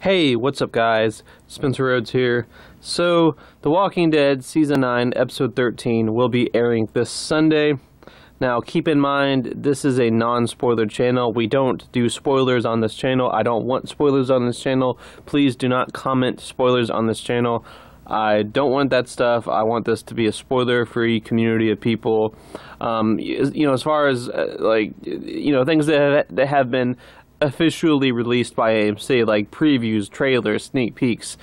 Hey, what's up guys? Spencer Rhodes here. So, The Walking Dead Season 9, Episode 13 will be airing this Sunday. Now, keep in mind, this is a non-spoiler channel. We don't do spoilers on this channel. I don't want spoilers on this channel. Please do not comment spoilers on this channel. I don't want that stuff. I want this to be a spoiler-free community of people. As far as, things that have been officially released by AMC, like previews, trailers, sneak peeks,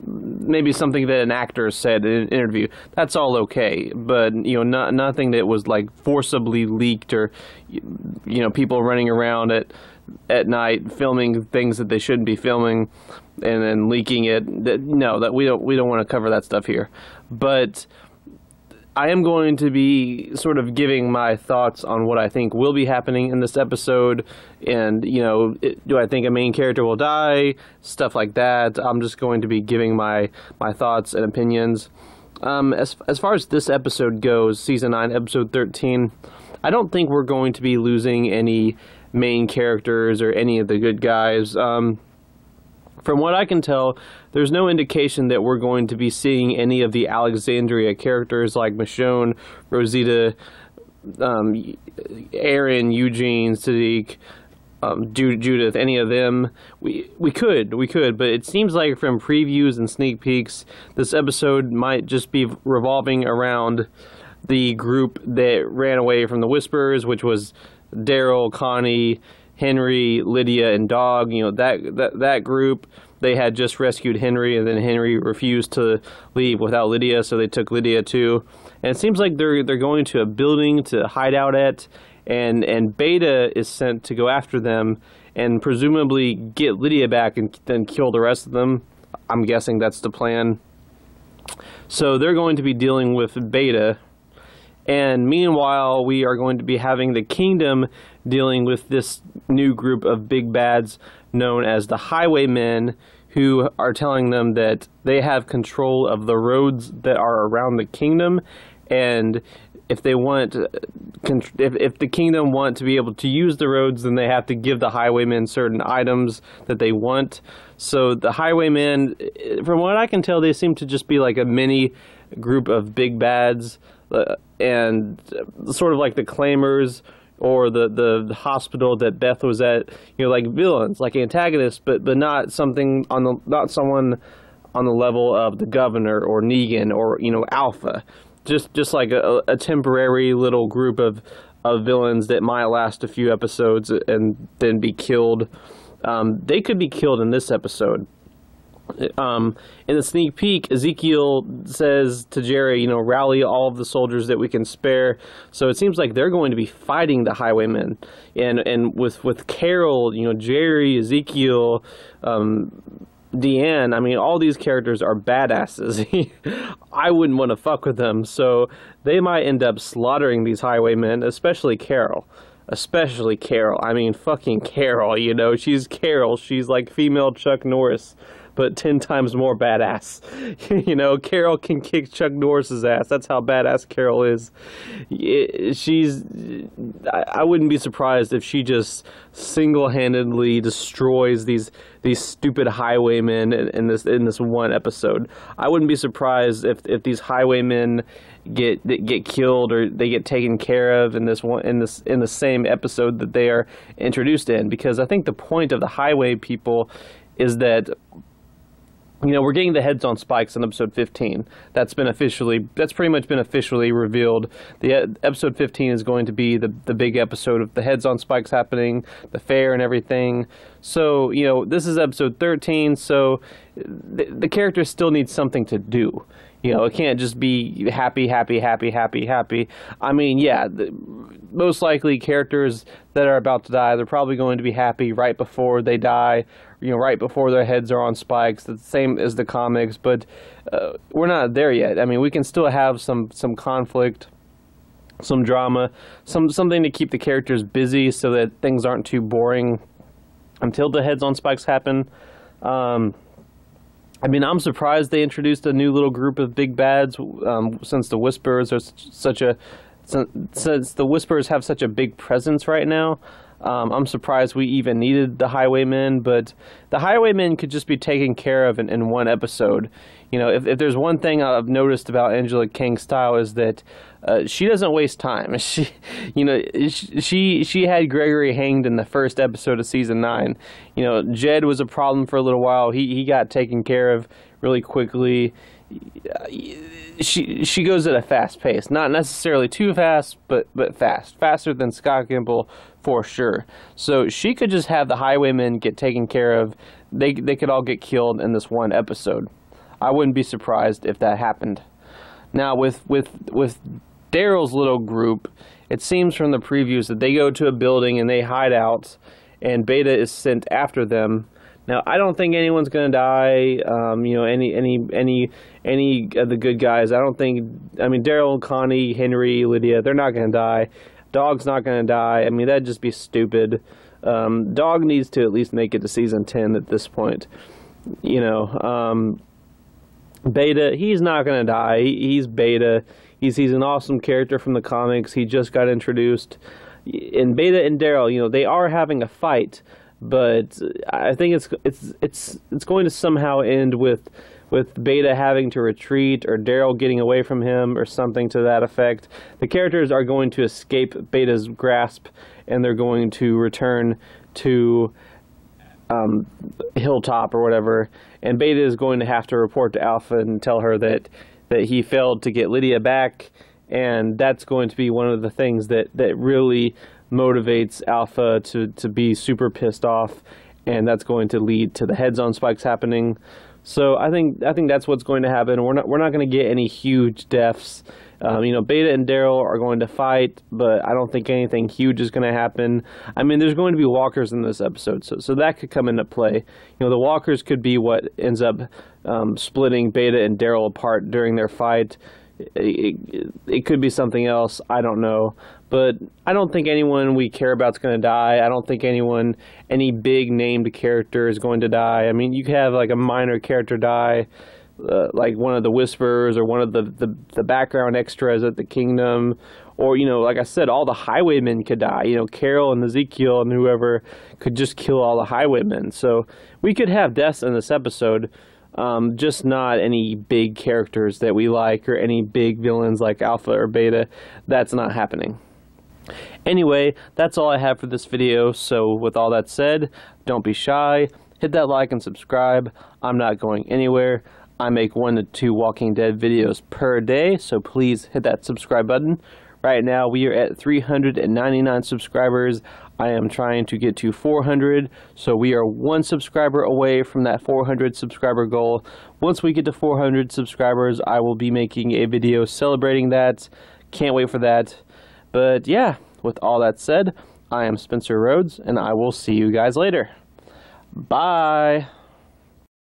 maybe something that an actor said in an interview, that's all okay, but nothing that was like forcibly leaked, or people running around at night filming things that they shouldn't be filming and then leaking it. That we don't want to cover that stuff here. But I am going to be sort of giving my thoughts on what I think will be happening in this episode, and do I think a main character will die, stuff like that. I'm just going to be giving my thoughts and opinions. As far as this episode goes, Season 9, Episode 13, I don't think we're going to be losing any main characters or any of the good guys. From what I can tell, there's no indication that we're going to be seeing any of the Alexandria characters like Michonne, Rosita, Aaron, Eugene, Sadiq, Judith, any of them. We could, but it seems like from previews and sneak peeks, this episode might just be revolving around the group that ran away from the Whisperers, which was Daryl, Connie, Henry, Lydia, and Dog. That group, they had just rescued Henry, and then Henry refused to leave without Lydia, so they took Lydia too. And it seems like they're going to a building to hide out at, and Beta is sent to go after them and presumably get Lydia back and then kill the rest of them. I'm guessing that's the plan. So they're going to be dealing with Beta. And meanwhile, we are going to be having the Kingdom dealing with this new group of big bads known as the Highwaymen, who are telling them that they have control of the roads that are around the Kingdom, and if they want, if the Kingdom want to be able to use the roads, then they have to give the Highwaymen certain items that they want. So the Highwaymen, from what I can tell, they seem to just be like a mini group of big bads, and sort of like the Claimers or the hospital that Beth was at, like villains, like antagonists, but not someone on the level of the Governor or Negan or Alpha. Just like a temporary little group of villains that might last a few episodes and then be killed. They could be killed in this episode. In the sneak peek, Ezekiel says to Jerry, rally all of the soldiers that we can spare. So it seems like they're going to be fighting the Highwaymen. And with Carol, Jerry, Ezekiel, Deanne, I mean, all these characters are badasses. I wouldn't want to fuck with them. So they might end up slaughtering these Highwaymen, especially Carol. I mean, fucking Carol, she's Carol. She's like female Chuck Norris, but 10 times more badass. Carol can kick Chuck Norris's ass. That's how badass Carol is. I wouldn't be surprised if she just single-handedly destroys these stupid Highwaymen in this one episode. I wouldn't be surprised if these Highwaymen get killed or they get taken care of in the same episode that they are introduced in, because I think the point of the Highway people is that we're getting the heads on spikes in episode 15. That's pretty much been officially revealed. The episode 15 is going to be the big episode of the heads on spikes happening, the fair and everything. So, this is episode 13, so the characters still need something to do. It can't just be happy. I mean, yeah, most likely characters that are about to die, they're probably going to be happy right before they die, right before their heads are on spikes. That's the same as the comics, but we're not there yet. I mean, we can still have some conflict, some drama, something to keep the characters busy so that things aren't too boring until the heads on spikes happen. I mean, I'm surprised they introduced a new little group of big bads, since the Whisperers are since the Whisperers have such a big presence right now. I'm surprised we even needed the Highwaymen, but the Highwaymen could just be taken care of in one episode. You know, if there's one thing I've noticed about Angela Kang's style is that she doesn't waste time. She had Gregory hanged in the first episode of season 9. You know, Jed was a problem for a little while. He got taken care of really quickly. She goes at a fast pace, not necessarily too fast, but faster than Scott Gimple for sure. So she could just have the Highwaymen get taken care of. They could all get killed in this one episode. I wouldn't be surprised if that happened. Now with Daryl's little group, it seems from the previews that they go to a building and they hide out, and Beta is sent after them. Now, I don't think anyone's gonna die. You know, any of the good guys. I don't think. I mean, Daryl, Connie, Henry, Lydia. They're not gonna die. Dog's not gonna die. I mean, that'd just be stupid. Dog needs to at least make it to season 10 at this point. You know, Beta. He's not gonna die. He's Beta. He's an awesome character from the comics. He just got introduced. And Beta and Daryl, you know, they are having a fight. But I think it's going to somehow end with Beta having to retreat, or Daryl getting away from him, or something to that effect. The characters are going to escape Beta's grasp, and they're going to return to Hilltop or whatever. And Beta is going to have to report to Alpha and tell her that he failed to get Lydia back, and that's going to be one of the things that really motivates Alpha to be super pissed off, and that's going to lead to the head zone spikes happening. So I think that's what's going to happen. We're not going to get any huge deaths. You know, Beta and Daryl are going to fight, but I don't think anything huge is going to happen. I mean, there's going to be walkers in this episode, so that could come into play. You know, the walkers could be what ends up splitting Beta and Daryl apart during their fight. It could be something else. I don't know. But I don't think anyone we care about is going to die. I don't think any big named character is going to die. I mean, you could have like a minor character die, like one of the Whisperers or one of the background extras at the Kingdom. Or, you know, like I said, all the Highwaymen could die. You know, Carol and Ezekiel and whoever could just kill all the Highwaymen. So we could have deaths in this episode. Just not any big characters that we like, or any big villains like Alpha or Beta. That's not happening. Anyway, that's all I have for this video. So with all that said, don't be shy. Hit that like and subscribe. I'm not going anywhere. I make 1 to 2 Walking Dead videos per day, so please hit that subscribe button. Right now we are at 399 subscribers. I am trying to get to 400, so we are 1 subscriber away from that 400 subscriber goal. Once we get to 400 subscribers, I will be making a video celebrating that. Can't wait for that. But yeah, with all that said, I am Spencer Rhodes, and I will see you guys later. Bye!